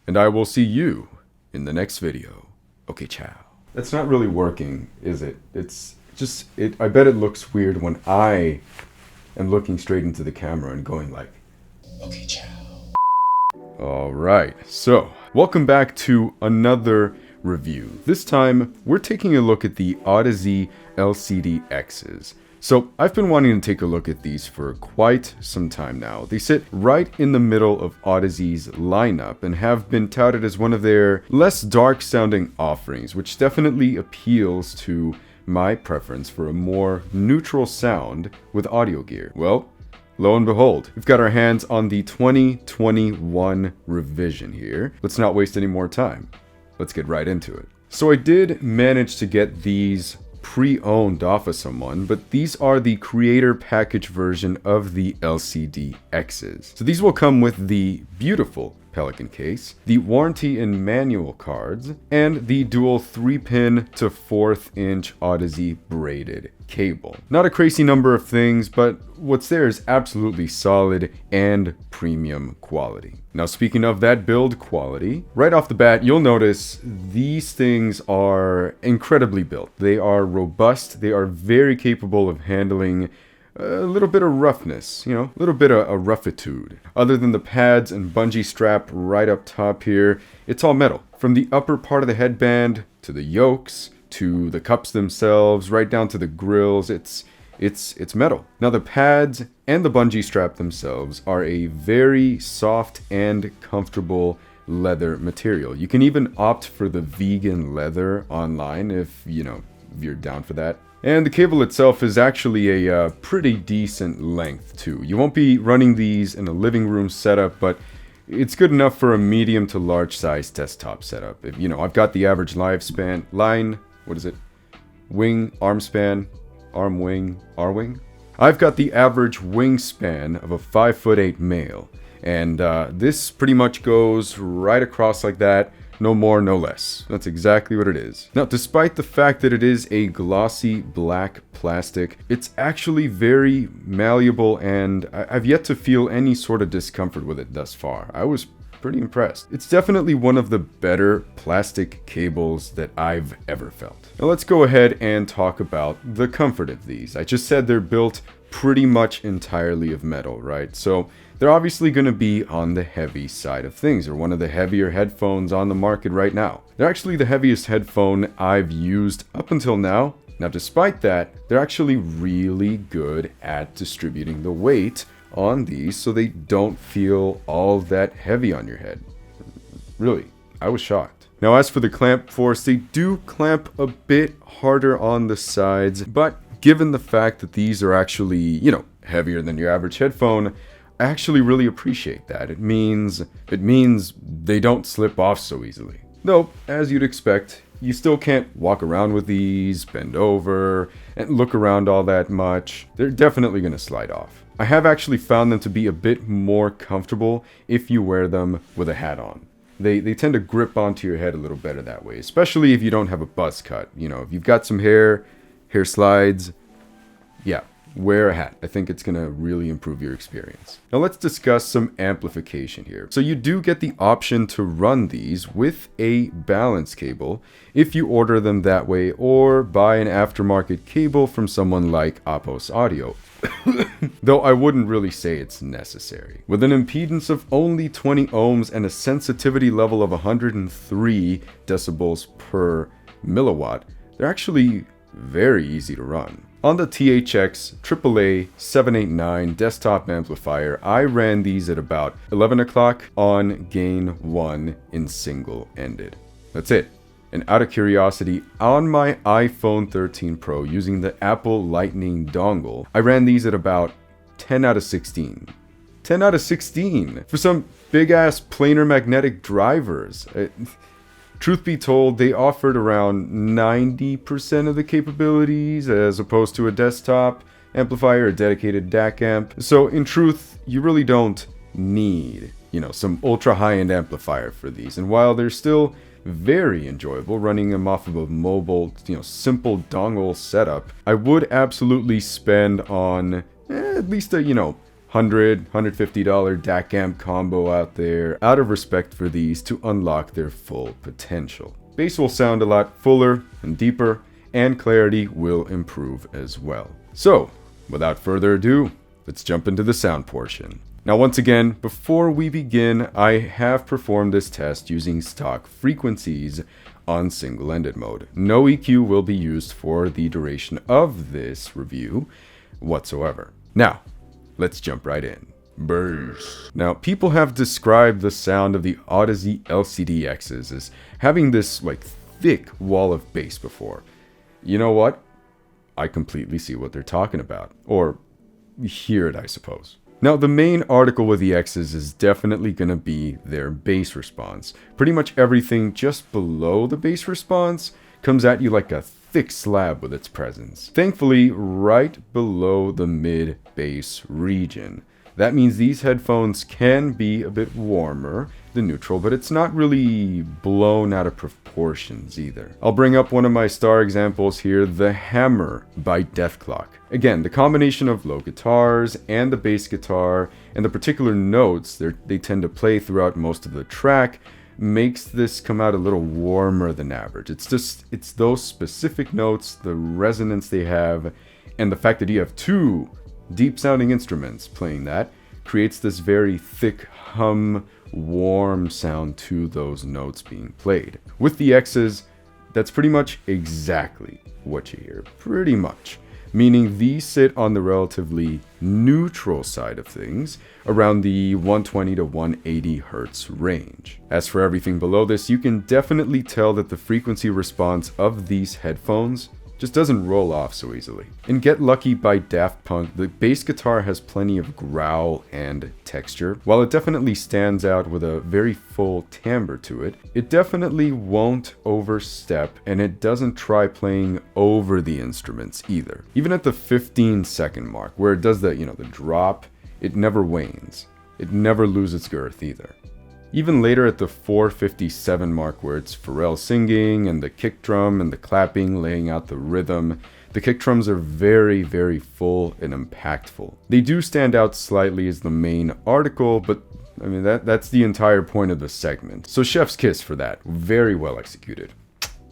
and I will see you in the next video. Okay, ciao. That's not really working, is it? It's just, I bet it looks weird when I am looking straight into the camera and going like, okay, ciao. Alright, so welcome back to another review. This time, we're taking a look at the Audeze LCD-Xs. So, I've been wanting to take a look at these for quite some time now. They sit right in the middle of Audeze's lineup and have been touted as one of their less dark-sounding offerings, which definitely appeals to my preference for a more neutral sound with audio gear. Well, lo and behold, we've got our hands on the 2021 revision here. Let's not waste any more time. Let's get right into it. So I did manage to get these pre-owned off of someone, but these are the creator package version of the LCD-Xs. So these will come with the beautiful Pelican case, the warranty and manual cards, and the dual 3-pin to 4th inch Audeze braided cable. Not a crazy number of things, but what's there is absolutely solid and premium quality. Now, speaking of that build quality, right off the bat, you'll notice these things are incredibly built. They are robust. They are very capable of handling a little bit of roughness, you know, a little bit of a rougitude. Other than the pads and bungee strap right up top here, it's all metal. From the upper part of the headband to the yokes to the cups themselves, right down to the grills, it's metal. Now the pads and the bungee strap themselves are a very soft and comfortable leather material. You can even opt for the vegan leather online if you're down for that. And the cable itself is actually a pretty decent length too. You won't be running these in a living room setup, but it's good enough for a medium to large size desktop setup. If, I've got the average arm-wing. I've got the average wingspan of a 5'8" male. And this pretty much goes right across like that. No more, no less. That's exactly what it is. Now, despite the fact that it is a glossy black plastic, it's actually very malleable, and I've yet to feel any sort of discomfort with it thus far. I was pretty impressed. It's definitely one of the better plastic cables that I've ever felt. Now let's go ahead and talk about the comfort of these. I just said they're built pretty much entirely of metal, right? So they're obviously going to be on the heavy side of things. They're one of the heavier headphones on the market right now. They're actually the heaviest headphone I've used up until now. Now, despite that, they're actually really good at distributing the weight on these so they don't feel all that heavy on your head. Really, I was shocked. Now, as for the clamp force, they do clamp a bit harder on the sides, but given the fact that these are actually, heavier than your average headphone, I actually really appreciate that. It means they don't slip off so easily. Though, as you'd expect, you still can't walk around with these, bend over, and look around all that much. They're definitely going to slide off. I have actually found them to be a bit more comfortable if you wear them with a hat on. They tend to grip onto your head a little better that way, especially if you don't have a buzz cut. If you've got some hair slides, yeah, wear a hat. I think it's going to really improve your experience. Now let's discuss some amplification here. So you do get the option to run these with a balance cable if you order them that way, or buy an aftermarket cable from someone like Apos Audio. Though I wouldn't really say it's necessary. With an impedance of only 20 ohms and a sensitivity level of 103 decibels per milliwatt, they're actually very easy to run. On the THX AAA 789 desktop amplifier, I ran these at about 11 o'clock on gain 1 in single-ended. That's it. And out of curiosity, on my iPhone 13 Pro using the Apple Lightning dongle, I ran these at about 10 out of 16. 10 out of 16 for some big-ass planar magnetic drivers. Truth be told, they offered around 90% of the capabilities as opposed to a desktop amplifier, a dedicated DAC amp. So in truth, you really don't need, some ultra high-end amplifier for these. And while they're still very enjoyable running them off of a mobile, simple dongle setup, I would absolutely spend on at least a, $150 DAC amp combo out there out of respect for these to unlock their full potential. Bass will sound a lot fuller and deeper, and clarity will improve as well. So, without further ado, let's jump into the sound portion. Now once again, before we begin, I have performed this test using stock frequencies on single-ended mode. No EQ will be used for the duration of this review whatsoever. Now, let's jump right in. Bass. Now, people have described the sound of the Audeze LCD-Xs as having this like thick wall of bass before. You know what? I completely see what they're talking about. Or hear it, I suppose. Now, the main article with the X's is definitely going to be their bass response. Pretty much everything just below the bass response comes at you like a thick slab with its presence. Thankfully, right below the mid-bass region. That means these headphones can be a bit warmer than neutral, but it's not really blown out of proportions either. I'll bring up one of my star examples here, the Hammer by Dethklok. Again, the combination of low guitars and the bass guitar and the particular notes they tend to play throughout most of the track makes this come out a little warmer than average. It's those specific notes, the resonance they have, and the fact that you have two deep sounding instruments playing that creates this very thick hum, warm sound to those notes being played. With the X's, that's pretty much exactly what you hear, pretty much. Meaning these sit on the relatively neutral side of things, around the 120 to 180 Hz range. As for everything below this, you can definitely tell that the frequency response of these headphones just doesn't roll off so easily. In Get Lucky by Daft Punk, the bass guitar has plenty of growl and texture. While it definitely stands out with a very full timbre to it, it definitely won't overstep, and it doesn't try playing over the instruments either. Even at the 15-second mark, where it does the drop, it never wanes. It never loses girth either. Even later at the 4:57 mark, where it's Pharrell singing and the kick drum and the clapping laying out the rhythm, the kick drums are very, very full and impactful. They do stand out slightly as the main article, but I mean that's the entire point of the segment. So chef's kiss for that. Very well executed.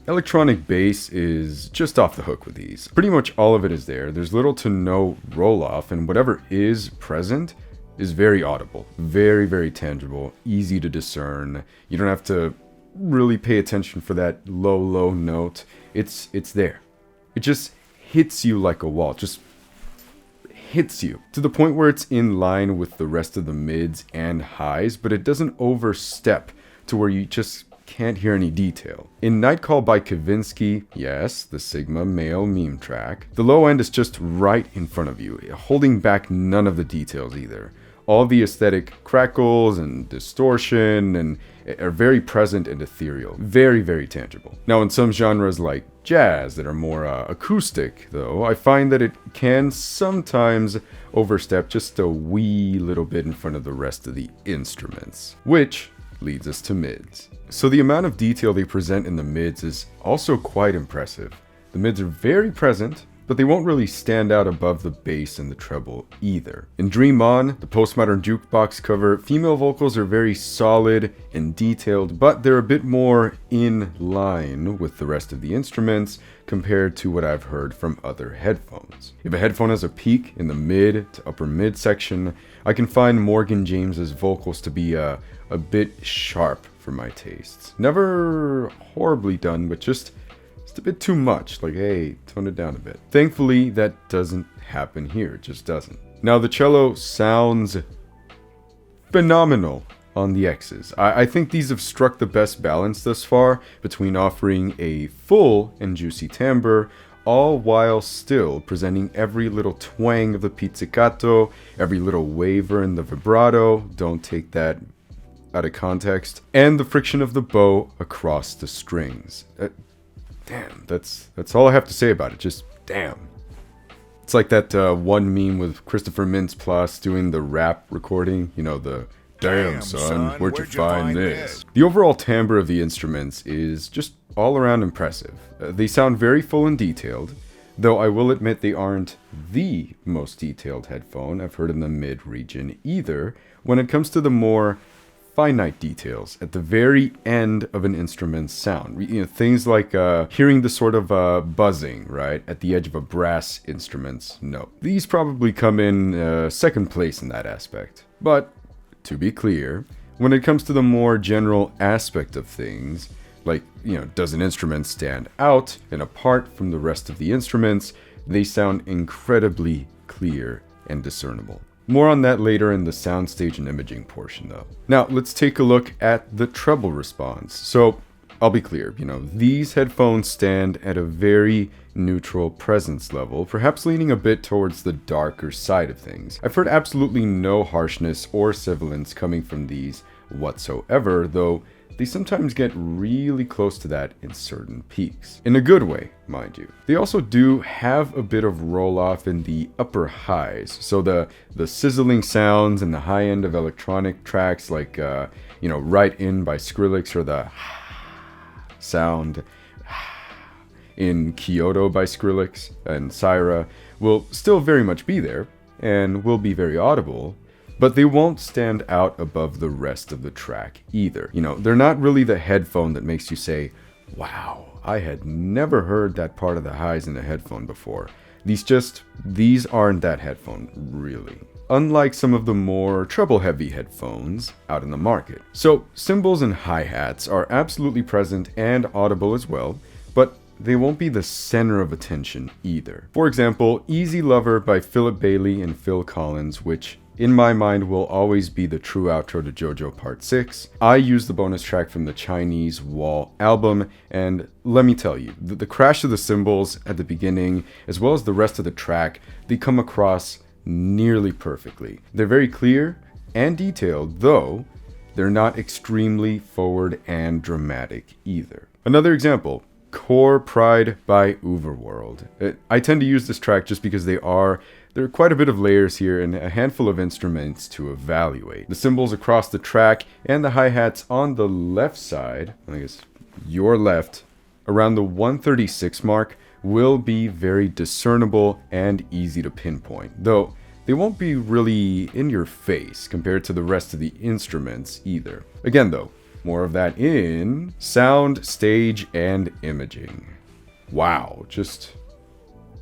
Electronic bass is just off the hook with these. Pretty much all of it is there. There's little to no roll off, and whatever is present is very audible, very, very tangible, easy to discern. You don't have to really pay attention for that low note. It's there. It just hits you like a wall, just hits you to the point where it's in line with the rest of the mids and highs, but it doesn't overstep to where you just can't hear any detail. In Night Call by Kavinsky, yes, the Sigma male meme track, the low end is just right in front of you, holding back none of the details either. All the aesthetic crackles and distortion and are very present and ethereal. Very, very tangible. Now in some genres like jazz that are more acoustic though, I find that it can sometimes overstep just a wee little bit in front of the rest of the instruments. Which leads us to mids. So the amount of detail they present in the mids is also quite impressive. The mids are very present, but they won't really stand out above the bass and the treble either. In Dream On, the postmodern jukebox cover, female vocals are very solid and detailed, but they're a bit more in line with the rest of the instruments compared to what I've heard from other headphones. If a headphone has a peak in the mid to upper mid section, I can find Morgan James's vocals to be a bit sharp for my tastes. Never horribly done, but just a bit too much, like, hey, tone it down a bit. Thankfully, that doesn't happen here, it just doesn't. Now, the cello sounds phenomenal on the X's. I think these have struck the best balance thus far between offering a full and juicy timbre, all while still presenting every little twang of the pizzicato, every little waver in the vibrato, don't take that out of context, and the friction of the bow across the strings. Damn, that's all I have to say about it. Just damn. It's like that one meme with Christopher Mintz-Plasse doing the rap recording. You know, the damn son, where'd you find this? The overall timbre of the instruments is just all around impressive. They sound very full and detailed. though I will admit they aren't the most detailed headphone I've heard in the mid region either when it comes to the more finite details at the very end of an instrument's sound. Things like hearing the sort of buzzing, right, at the edge of a brass instrument's note. These probably come in second place in that aspect. But, to be clear, when it comes to the more general aspect of things, like, does an instrument stand out and apart from the rest of the instruments, they sound incredibly clear and discernible. More on that later in the Soundstage and Imaging portion though. Now, let's take a look at the treble response. So, I'll be clear, these headphones stand at a very neutral presence level, perhaps leaning a bit towards the darker side of things. I've heard absolutely no harshness or sibilance coming from these whatsoever, though they sometimes get really close to that in certain peaks. In a good way, mind you. They also do have a bit of roll-off in the upper highs, so the sizzling sounds and the high end of electronic tracks like, Right In by Skrillex, or the sound in Kyoto by Skrillex and Syra will still very much be there and will be very audible, but they won't stand out above the rest of the track either. They're not really the headphone that makes you say, wow, I had never heard that part of the highs in a headphone before. These aren't that headphone, really. Unlike some of the more treble-heavy headphones out in the market. So, cymbals and hi-hats are absolutely present and audible as well, but they won't be the center of attention either. For example, Easy Lover by Philip Bailey and Phil Collins, which in my mind will always be the true outro to JoJo Part 6. I use the bonus track from the Chinese Wall album, and let me tell you, the crash of the cymbals at the beginning, as well as the rest of the track, they come across nearly perfectly. They're very clear and detailed, though they're not extremely forward and dramatic either. Another example, Core Pride by Overworld. I tend to use this track just because there are quite a bit of layers here and a handful of instruments to evaluate. The cymbals across the track and the hi-hats on the left side, I guess your left, around the 136 mark, will be very discernible and easy to pinpoint, though they won't be really in your face compared to the rest of the instruments either. Again though, more of that in Soundstage and Imaging. Wow, just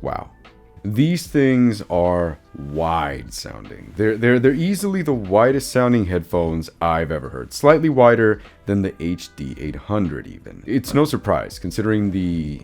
wow. These things are wide sounding. They're easily the widest sounding headphones I've ever heard. Slightly wider than the HD 800 even. It's no surprise considering the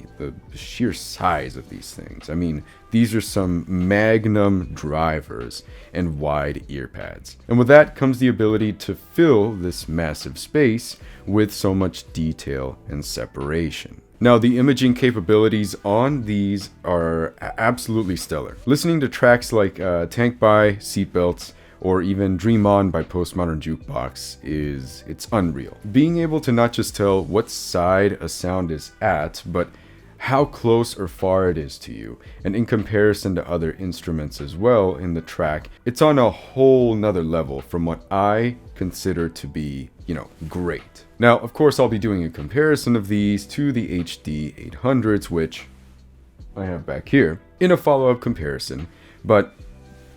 sheer size of these things. I mean, these are some magnum drivers and wide ear pads. And with that comes the ability to fill this massive space with so much detail and separation. Now, the imaging capabilities on these are absolutely stellar. Listening to tracks like Tank by Seatbelts or even Dream On by Postmodern Jukebox it's unreal. Being able to not just tell what side a sound is at, but how close or far it is to you, and in comparison to other instruments as well in the track, it's on a whole nother level from what I consider to be, great. Now, of course, I'll be doing a comparison of these to the HD 800s, which I have back here, in a follow-up comparison, but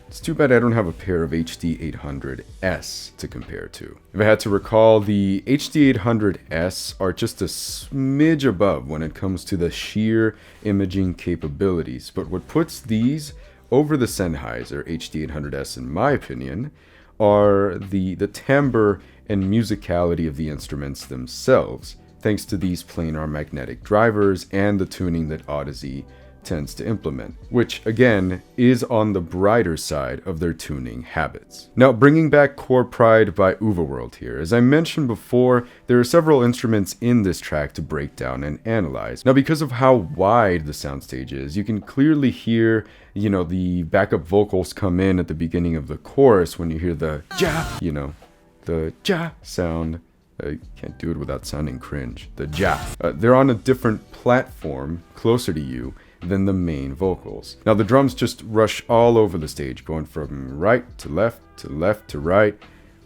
it's too bad I don't have a pair of HD 800S to compare to. If I had to recall, the HD 800S are just a smidge above when it comes to the sheer imaging capabilities, but what puts these over the Sennheiser HD 800S, in my opinion, are the timbre and musicality of the instruments themselves, thanks to these planar magnetic drivers and the tuning that Audeze tends to implement, which again is on the brighter side of their tuning habits. Now, bringing back Core Pride by Overworld here, as I mentioned before, there are several instruments in this track to break down and analyze. Now, because of how wide the soundstage is, you can clearly hear, the backup vocals come in at the beginning of the chorus when you hear the ja, the ja sound. I can't do it without sounding cringe. The ja. They're on a different platform closer to you than the main vocals. Now the drums just rush all over the stage, going from right to left to right,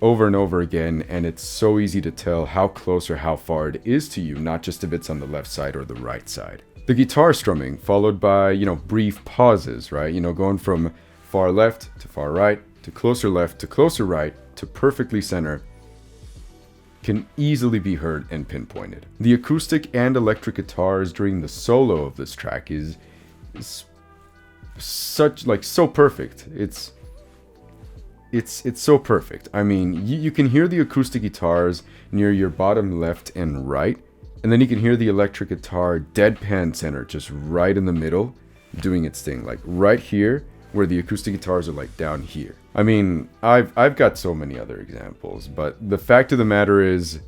over and over again, and it's so easy to tell how close or how far it is to you, not just if it's on the left side or the right side. The guitar strumming, followed by, you know, brief pauses, right? You know, going from far left to far right, to closer left to closer right, to perfectly center, can easily be heard and pinpointed. The acoustic and electric guitars during the solo of this track is such, like, so perfect. It's so perfect. I mean, you can hear the acoustic guitars near your bottom left and right, and then you can hear the electric guitar deadpan center, just right in the middle, doing its thing, like right here, where the acoustic guitars are like down here. I mean, I've got so many other examples, but the fact of the matter is,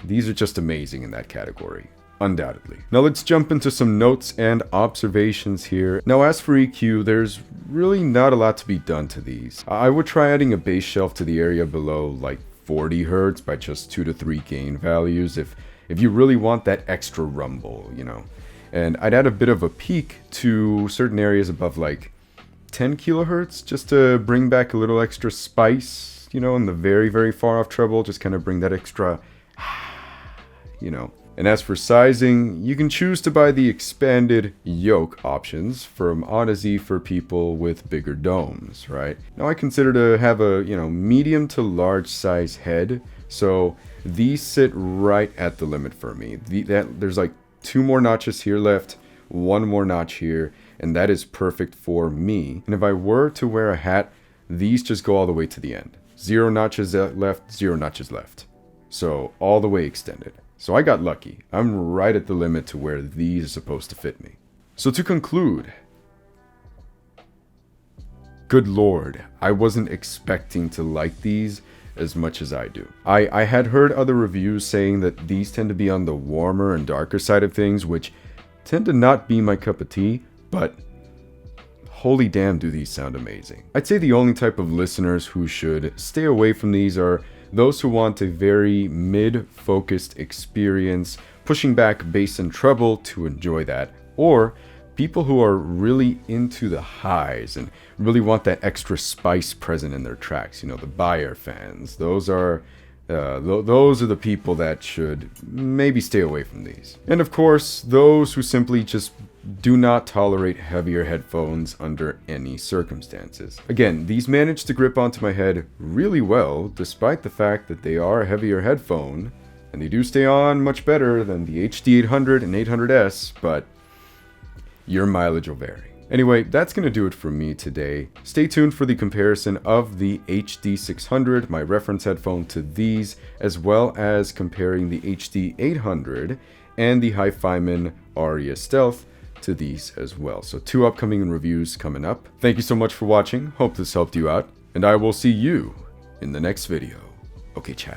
these are just amazing in that category. Undoubtedly. Now let's jump into some notes and observations here. Now as for EQ, there's really not a lot to be done to these. I would try adding a bass shelf to the area below like 40 Hz by just 2 to 3 gain values if you really want that extra rumble, you know. And I'd add a bit of a peak to certain areas above like 10 kilohertz just to bring back a little extra spice, you know, in the very, very far off treble, just kind of bring that extra, you know. And as for sizing, you can choose to buy the expanded yoke options from Audeze for people with bigger domes, right? Now I consider to have a, you know, medium to large size head, so these sit right at the limit for me. There's like 2 more notches here left, 1 more notch here, and that is perfect for me. And if I were to wear a hat, these just go all the way to the end. 0 notches left, 0 notches left. So all the way extended. So I got lucky. I'm right at the limit to where these are supposed to fit me. So to conclude, good lord, I wasn't expecting to like these as much as I do. I had heard other reviews saying that these tend to be on the warmer and darker side of things, which tend to not be my cup of tea, but holy damn do these sound amazing. I'd say the only type of listeners who should stay away from these are those who want a very mid-focused experience, pushing back bass and treble to enjoy that, or people who are really into the highs and really want that extra spice present in their tracks. You know, the Bayer fans. Those are the people that should maybe stay away from these. And of course, those who simply just do not tolerate heavier headphones under any circumstances. Again, these manage to grip onto my head really well, despite the fact that they are a heavier headphone, and they do stay on much better than the HD800 and 800S, but your mileage will vary. Anyway, that's going to do it for me today. Stay tuned for the comparison of the HD600, my reference headphone, to these, as well as comparing the HD800 and the HiFiMAN Arya Stealth to these as well. So 2 upcoming reviews coming up. Thank you so much for watching. Hope this helped you out, and I will see you in the next video. Okay, ciao.